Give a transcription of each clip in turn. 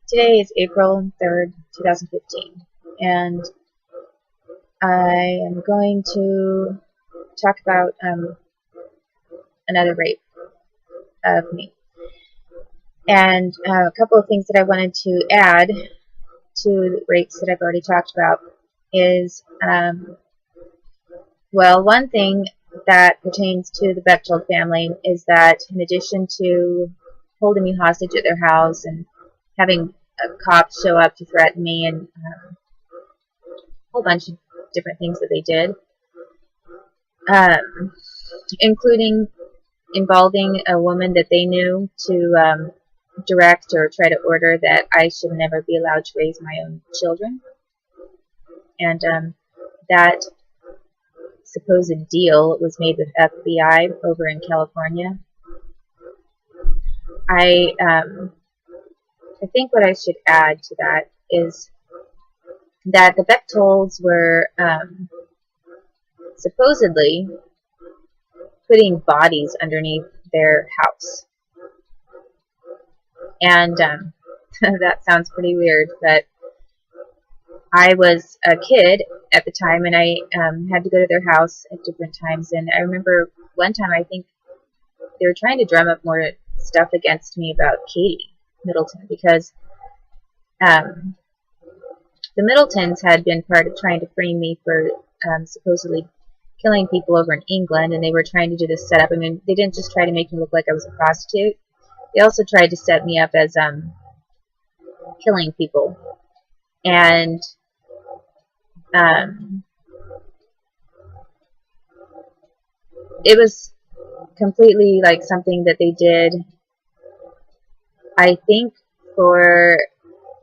Today is April 3rd, 2015, and I am going to talk about another rape of me. And a couple of things that I wanted to add to the rapes that I've already talked about is, well, one thing that pertains to the Bechtold family is that in addition to holding me hostage at their house and having a cop show up to threaten me and a whole bunch of different things that they did, including involving a woman that they knew to direct or try to order that I should never be allowed to raise my own children. And that supposed deal was made with FBI over in California. I think what I should add to that is that the Bechtolds were supposedly putting bodies underneath their house. And that sounds pretty weird, but I was a kid at the time, and I had to go to their house at different times. And I remember one time, I think they were trying to drum up more stuff against me about Katie Middleton, because the Middletons had been part of trying to frame me for supposedly killing people over in England, and they were trying to do this setup. I mean, they didn't just try to make me look like I was a prostitute. They also tried to set me up as killing people. And it was completely like something that they did, I think, for,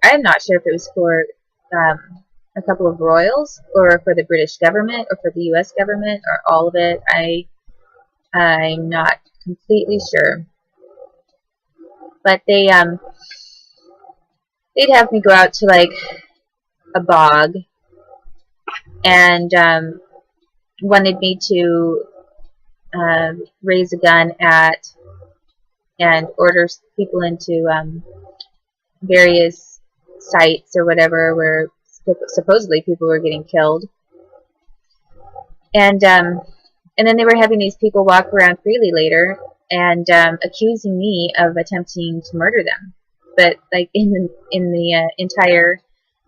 I'm not sure if it was for a couple of royals or for the British government or for the US government or all of it. I'm not completely sure. But they'd have me go out to like a bog and wanted me to raise a gun at and order people into various sites or whatever where supposedly people were getting killed. And then they were having these people walk around freely later and accusing me of attempting to murder them. But like in the entire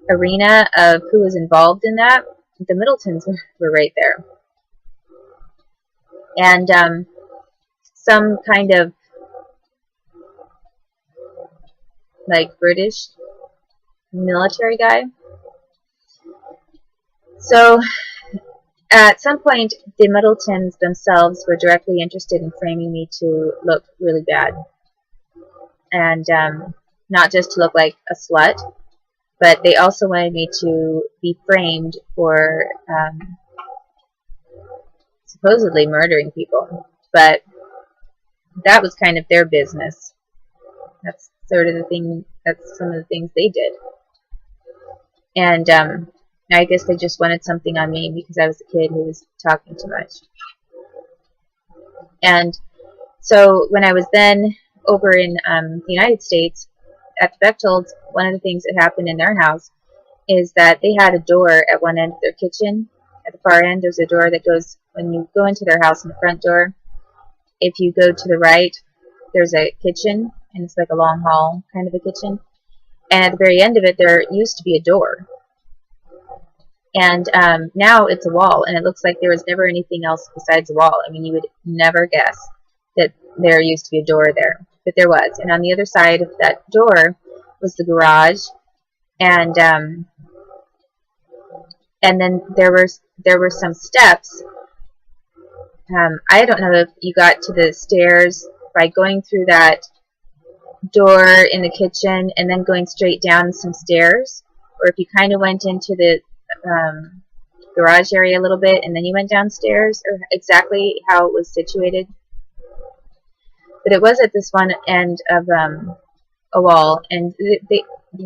arena of who was involved in that, the Middletons were right there. And some kind of like British military guy. So at some point, the Middletons themselves were directly interested in framing me to look really bad. And not just to look like a slut, but they also wanted me to be framed for supposedly murdering people. But that was kind of their business. That's sort of the thing, that's some of the things they did. And I guess they just wanted something on me because I was a kid who was talking too much. And so when I was then over in the United States at the Bechtolds, one of the things that happened in their house is that they had a door at one end of their kitchen. At the far end, there's a door that goes, when you go into their house in the front door, if you go to the right, there's a kitchen, and it's like a long hall kind of a kitchen. And at the very end of it, there used to be a door. And now it's a wall, and it looks like there was never anything else besides a wall. I mean, you would never guess that there used to be a door there, but there was. And on the other side of that door was the garage, and then there were some steps. I don't know if you got to the stairs by going through that door in the kitchen and then going straight down some stairs, or if you kind of went into the garage area a little bit and then you went downstairs, or exactly how it was situated. But it was at this one end of a wall, and the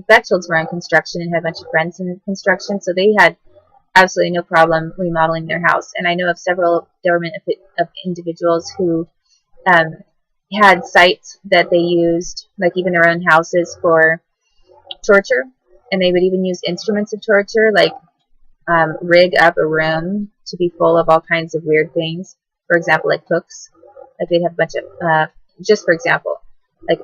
Bechtolds were in construction and had a bunch of friends in construction, so they had absolutely no problem remodeling their house. And I know of several government individuals who had sites that they used, like even their own houses, for torture, and they would even use instruments of torture, like rig up a room to be full of all kinds of weird things. For example, like hooks. Like they'd have a bunch of, just for example, like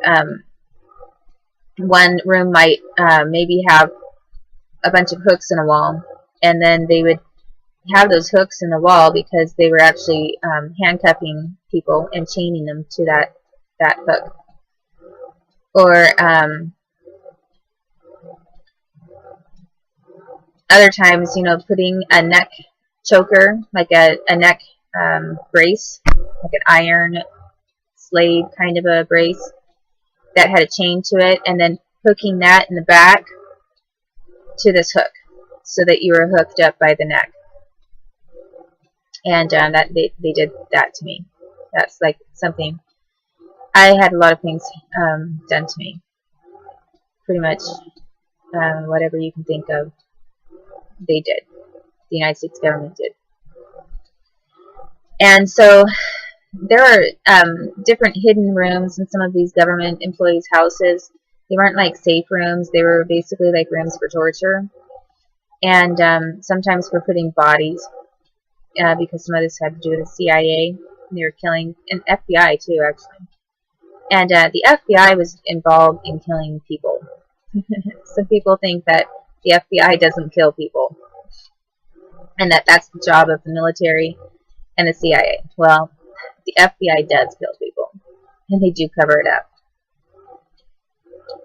one room might maybe have a bunch of hooks in a wall, and then they would have those hooks in the wall because they were actually handcuffing people and chaining them to that hook. Or other times, you know, putting a neck choker, like a neck brace, like an iron slave kind of a brace that had a chain to it, and then hooking that in the back to this hook so that you were hooked up by the neck. And that they did that to me. That's like something. I had a lot of things done to me. Pretty much whatever you can think of, they did. The United States government did. And so there are different hidden rooms in some of these government employees' houses. They weren't like safe rooms. They were basically like rooms for torture. And sometimes for putting bodies, because some of this had to do with the CIA. They were killing, and FBI too, actually. And the FBI was involved in killing people. Some people think that the FBI doesn't kill people, and that that's the job of the military and the CIA. Well, the FBI does kill people, and they do cover it up.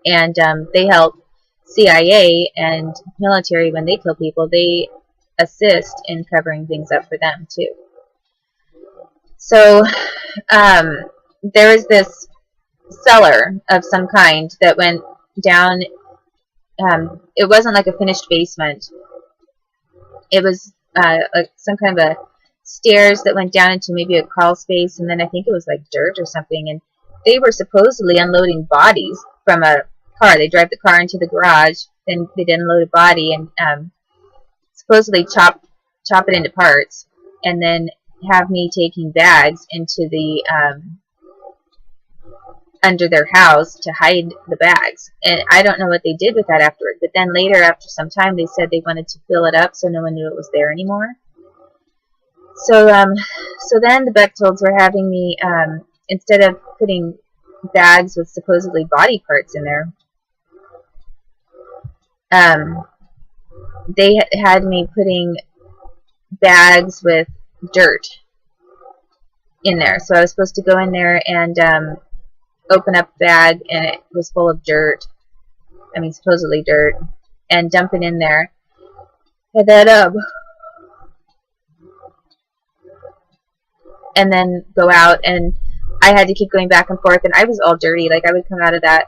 And they help CIA and military when they kill people. They assist in covering things up for them too. So there was this cellar of some kind that went down. It wasn't like a finished basement. It was like some kind of a stairs that went down into maybe a crawl space, and then I think it was like dirt or something. And they were supposedly unloading bodies from a car. They drive the car into the garage, then they'd unload a body and supposedly chop it into parts, and then have me taking bags into the under their house to hide the bags. And I don't know what they did with that afterward, but then later, after some time, they said they wanted to fill it up so no one knew it was there anymore. So so then the Bechtolds were having me, instead of putting bags with supposedly body parts in there, they had me putting bags with dirt in there. So I was supposed to go in there and open up the bag, and it was full of dirt. I mean, supposedly dirt, and dump it in there. And then go out, and I had to keep going back and forth, and I was all dirty. Like, I would come out of that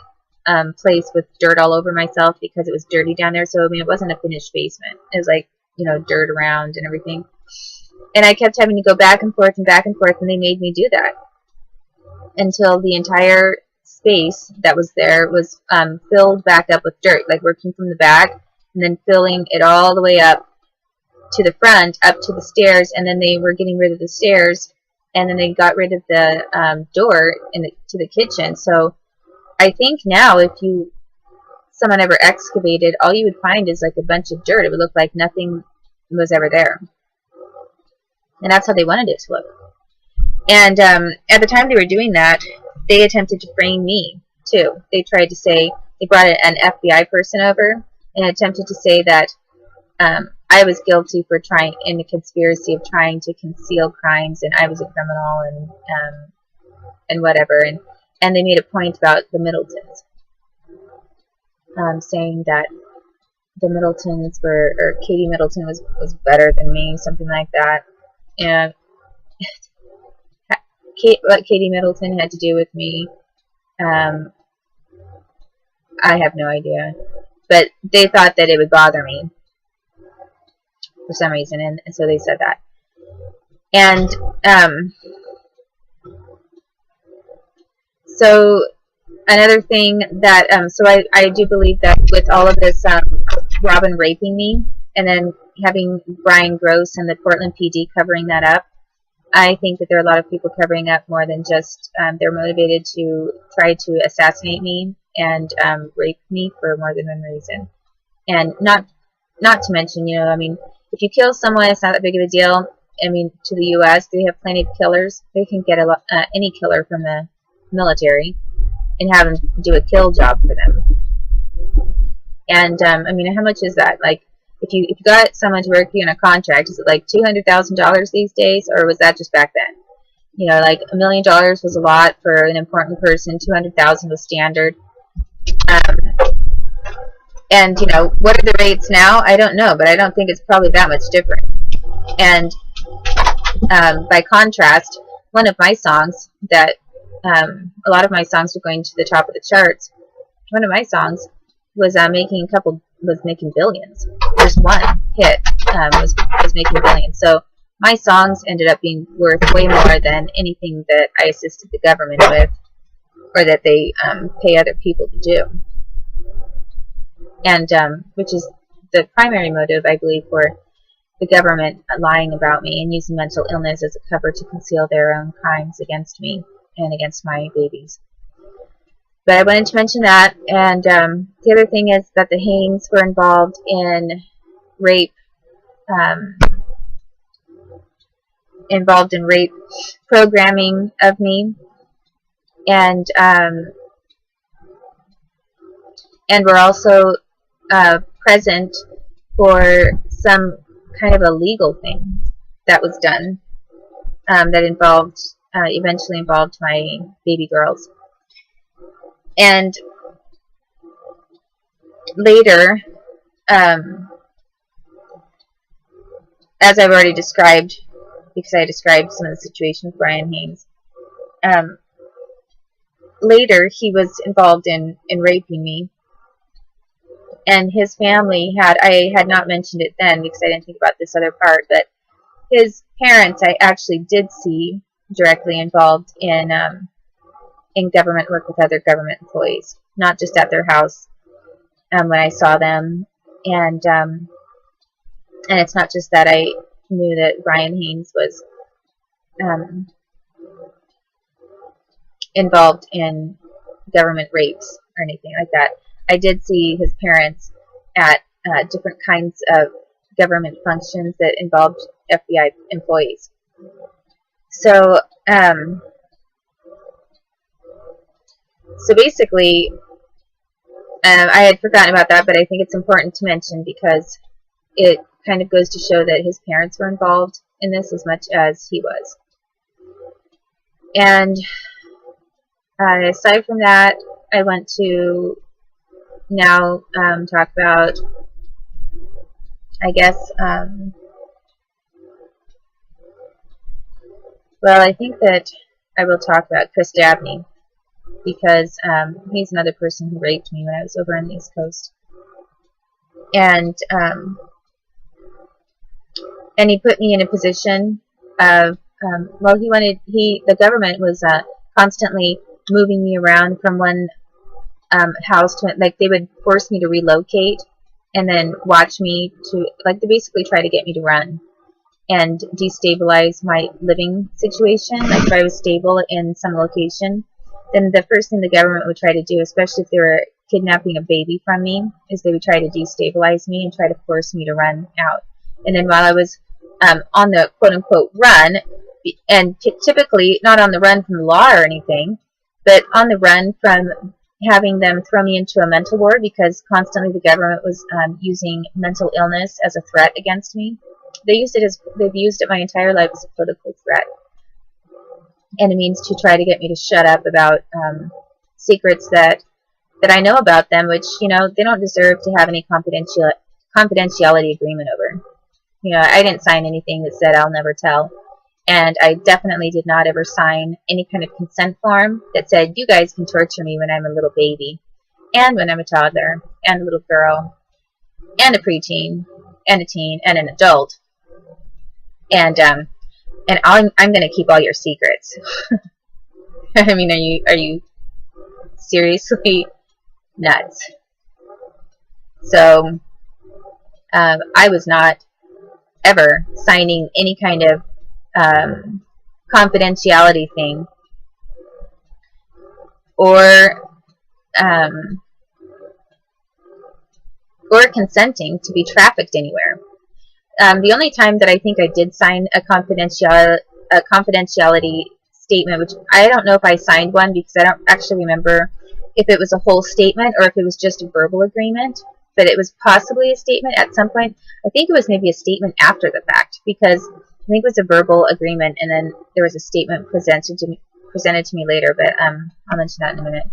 place with dirt all over myself because it was dirty down there. So, I mean, it wasn't a finished basement. It was like, you know, dirt around and everything. And I kept having to go back and forth, and they made me do that until the entire space that was there was filled back up with dirt, like working from the back and then filling it all the way up to the front, up to the stairs, and then they were getting rid of the stairs, and then they got rid of the door to the kitchen. So I think now if someone ever excavated, all you would find is like a bunch of dirt. It would look like nothing was ever there. And that's how they wanted it to look. And at the time they were doing that, they attempted to frame me, too. They tried to say, they brought an FBI person over and attempted to say that I was guilty for trying, in a conspiracy of trying to conceal crimes, and I was a criminal, and whatever. And they made a point about the Middletons, saying that the Middletons were, or Katie Middleton was better than me, something like that. And what Katie Middleton had to do with me, I have no idea. But they thought that it would bother me for some reason, and so they said that. And so another thing that, so I do believe that with all of this, Robin raping me, and then having Brian Gross and the Portland PD covering that up, I think that there are a lot of people covering up more than just they're motivated to try to assassinate me and rape me for more than one reason. And not to mention, you know, I mean, if you kill someone, it's not that big of a deal. I mean, to the U.S., they have plenty of killers. They can get any killer from the military and have them do a kill job for them. And I mean, how much is that? Like, if you got someone to work you on a contract, is it like $200,000 these days, or was that just back then? You know, like $1 million was a lot for an important person. 200,000 was standard. And you know, what are the rates now? I don't know, but I don't think it's probably that much different. And by contrast, one of my songs that a lot of my songs were going to the top of the charts. One of my songs was making billions. Just one hit was making billions. So my songs ended up being worth way more than anything that I assisted the government with, or that they pay other people to do. And which is the primary motive, I believe, for the government lying about me and using mental illness as a cover to conceal their own crimes against me and against my babies. But I wanted to mention that. And the other thing is that the Haynes were involved in rape, programming of me, and were also present for some kind of a legal thing that was done that eventually involved my baby girls. And later, as I've already described, because I described some of the situation with Brian Haynes, later he was involved in raping me. And his family I had not mentioned it then because I didn't think about this other part, but his parents I actually did see directly involved in government work with other government employees, not just at their house when I saw them. And it's not just that I knew that Brian Haynes was involved in government rapes or anything like that. I did see his parents at different kinds of government functions that involved FBI employees. So, basically, I had forgotten about that, but I think it's important to mention because it kind of goes to show that his parents were involved in this as much as he was. And aside from that, I want to now talk about, I guess, well, I think that I will talk about Chris Dabney, because he's another person who raped me when I was over on the East Coast. And he put me in a position of, well, the government was constantly moving me around from one house to, like, they would force me to relocate and then watch me to, like, they basically try to get me to run and destabilize my living situation. Like, if I was stable in some location, then the first thing the government would try to do, especially if they were kidnapping a baby from me, is they would try to destabilize me and try to force me to run out. And then while I was on the quote-unquote run, and typically not on the run from the law or anything, but on the run from having them throw me into a mental ward, because constantly the government was using mental illness as a threat against me. They've used it my entire life as a political threat, and a means to try to get me to shut up about secrets that I know about them, which, you know, they don't deserve to have any confidentiality agreement over. You know, I didn't sign anything that said I'll never tell. And I definitely did not ever sign any kind of consent form that said, you guys can torture me when I'm a little baby, and when I'm a toddler, and a little girl, and a preteen, and a teen, and an adult. And I'm going to keep all your secrets. I mean, are you seriously nuts? So, I was not ever signing any kind of confidentiality thing, or or consenting to be trafficked anywhere. The only time that I think I did sign a confidentiality statement, which I don't know if I signed one because I don't actually remember if it was a whole statement or if it was just a verbal agreement, but it was possibly a statement at some point. I think it was maybe a statement after the fact, because I think it was a verbal agreement and then there was a statement presented to me later, but I'll mention that in a minute.